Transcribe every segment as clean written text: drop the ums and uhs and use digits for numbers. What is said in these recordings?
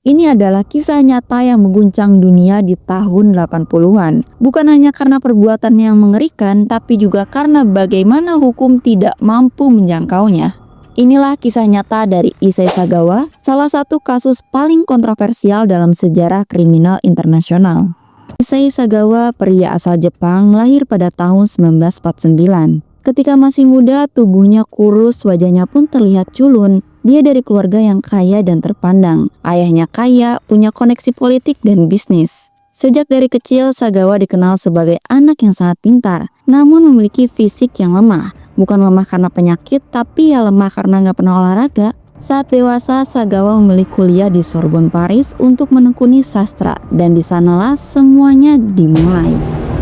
Ini adalah kisah nyata yang mengguncang dunia di tahun 80-an. Bukan hanya karena perbuatannya yang mengerikan, tapi juga karena bagaimana hukum tidak mampu menjangkaunya. Inilah kisah nyata dari Issei Sagawa, salah satu kasus paling kontroversial dalam sejarah kriminal internasional. Issei Sagawa, pria asal Jepang, lahir pada tahun 1949. Ketika masih muda, tubuhnya kurus, wajahnya pun terlihat culun. Dia dari keluarga yang kaya dan terpandang. Ayahnya kaya, punya koneksi politik dan bisnis. Sejak dari kecil, Sagawa dikenal sebagai anak yang sangat pintar, namun memiliki fisik yang lemah. Bukan lemah karena penyakit, tapi ya lemah karena nggak pernah olahraga. Saat dewasa, Sagawa memilih kuliah di Sorbonne Paris untuk menekuni sastra, dan di sanalah semuanya dimulai.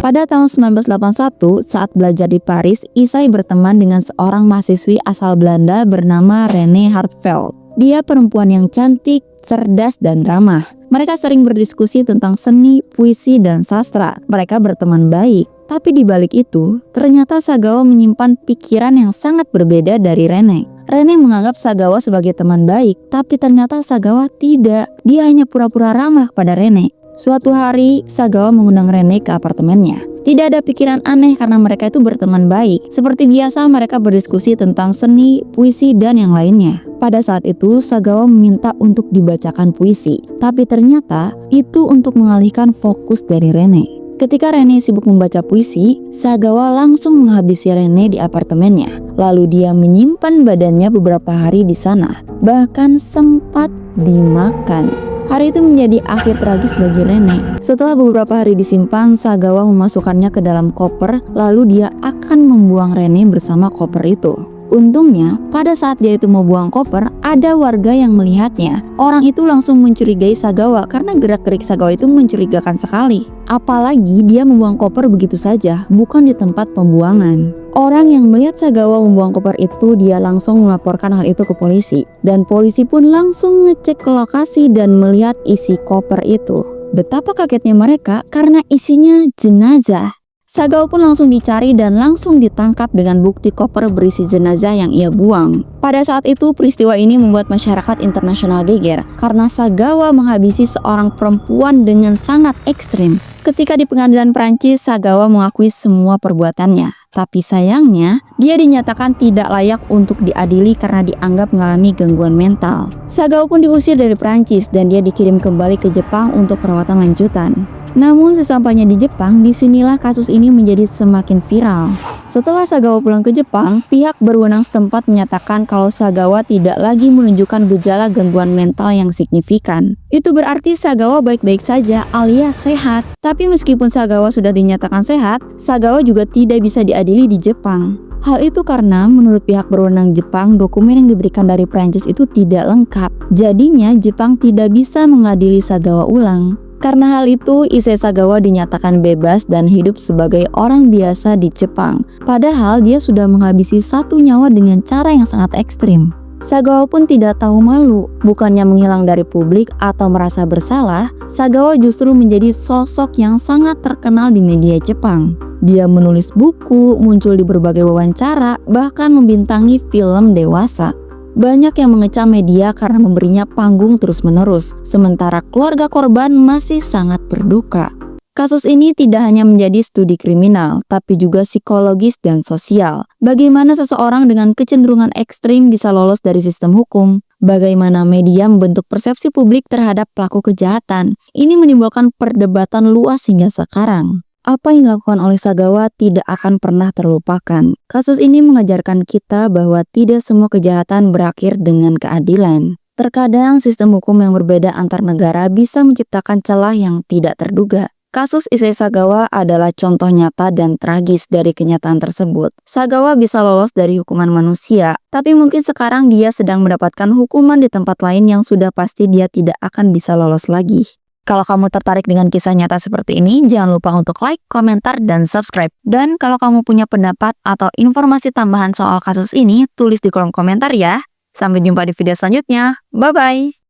Pada tahun 1981, saat belajar di Paris, Issei berteman dengan seorang mahasiswi asal Belanda bernama Rene Hartveld. Dia perempuan yang cantik, cerdas, dan ramah. Mereka sering berdiskusi tentang seni, puisi, dan sastra. Mereka berteman baik. Tapi di balik itu, ternyata Sagawa menyimpan pikiran yang sangat berbeda dari Rene. Rene menganggap Sagawa sebagai teman baik, tapi ternyata Sagawa tidak. Dia hanya pura-pura ramah kepada Rene. Suatu hari, Sagawa mengundang Rene ke apartemennya. Tidak ada pikiran aneh karena mereka itu berteman baik. Seperti biasa, mereka berdiskusi tentang seni, puisi, dan yang lainnya. Pada saat itu, Sagawa meminta untuk dibacakan puisi. Tapi ternyata, itu untuk mengalihkan fokus dari Rene. Ketika Rene sibuk membaca puisi, Sagawa langsung menghabisi Rene di apartemennya. Lalu dia menyimpan badannya beberapa hari di sana. Bahkan sempat dimakan. Hari itu menjadi akhir tragis bagi Rene. Setelah beberapa hari disimpan, Sagawa memasukkannya ke dalam koper, lalu dia akan membuang Rene bersama koper itu. Untungnya, pada saat dia itu mau buang koper, ada warga yang melihatnya. Orang itu langsung mencurigai Sagawa karena gerak-gerik Sagawa itu mencurigakan sekali. Apalagi dia membuang koper begitu saja, bukan di tempat pembuangan. Orang yang melihat Sagawa membuang koper itu, dia langsung melaporkan hal itu ke polisi. Dan polisi pun langsung ngecek ke lokasi dan melihat isi koper itu. Betapa kagetnya mereka karena isinya jenazah. Sagawa pun langsung dicari dan langsung ditangkap dengan bukti koper berisi jenazah yang ia buang. Pada saat itu, peristiwa ini membuat masyarakat internasional geger karena Sagawa menghabisi seorang perempuan dengan sangat ekstrim. Ketika di pengadilan Prancis, Sagawa mengakui semua perbuatannya. Tapi sayangnya, dia dinyatakan tidak layak untuk diadili karena dianggap mengalami gangguan mental. Sagawa pun diusir dari Prancis dan dia dikirim kembali ke Jepang untuk perawatan lanjutan. Namun sesampainya di Jepang, disinilah kasus ini menjadi semakin viral. Setelah Sagawa pulang ke Jepang, pihak berwenang setempat menyatakan kalau Sagawa tidak lagi menunjukkan gejala gangguan mental yang signifikan. Itu berarti Sagawa baik-baik saja alias sehat. Tapi meskipun Sagawa sudah dinyatakan sehat, Sagawa juga tidak bisa diadili di Jepang. Hal itu karena menurut pihak berwenang Jepang, dokumen yang diberikan dari Prancis itu tidak lengkap. Jadinya Jepang tidak bisa mengadili Sagawa ulang. Karena hal itu, Issei Sagawa dinyatakan bebas dan hidup sebagai orang biasa di Jepang. Padahal dia sudah menghabisi satu nyawa dengan cara yang sangat ekstrim. Sagawa pun tidak tahu malu. Bukannya menghilang dari publik atau merasa bersalah, Sagawa justru menjadi sosok yang sangat terkenal di media Jepang. Dia menulis buku, muncul di berbagai wawancara, bahkan membintangi film dewasa. Banyak yang mengecam media karena memberinya panggung terus-menerus, sementara keluarga korban masih sangat berduka. Kasus ini tidak hanya menjadi studi kriminal, tapi juga psikologis dan sosial. Bagaimana seseorang dengan kecenderungan ekstrim bisa lolos dari sistem hukum? Bagaimana media membentuk persepsi publik terhadap pelaku kejahatan? Ini menimbulkan perdebatan luas hingga sekarang. Apa yang dilakukan oleh Sagawa tidak akan pernah terlupakan. Kasus ini mengajarkan kita bahwa tidak semua kejahatan berakhir dengan keadilan. Terkadang sistem hukum yang berbeda antar negara bisa menciptakan celah yang tidak terduga. Kasus Issei Sagawa adalah contoh nyata dan tragis dari kenyataan tersebut. Sagawa bisa lolos dari hukuman manusia, tapi mungkin sekarang dia sedang mendapatkan hukuman di tempat lain yang sudah pasti dia tidak akan bisa lolos lagi. Kalau kamu tertarik dengan kisah nyata seperti ini, jangan lupa untuk like, komentar, dan subscribe. Dan kalau kamu punya pendapat atau informasi tambahan soal kasus ini, tulis di kolom komentar ya. Sampai jumpa di video selanjutnya. Bye-bye!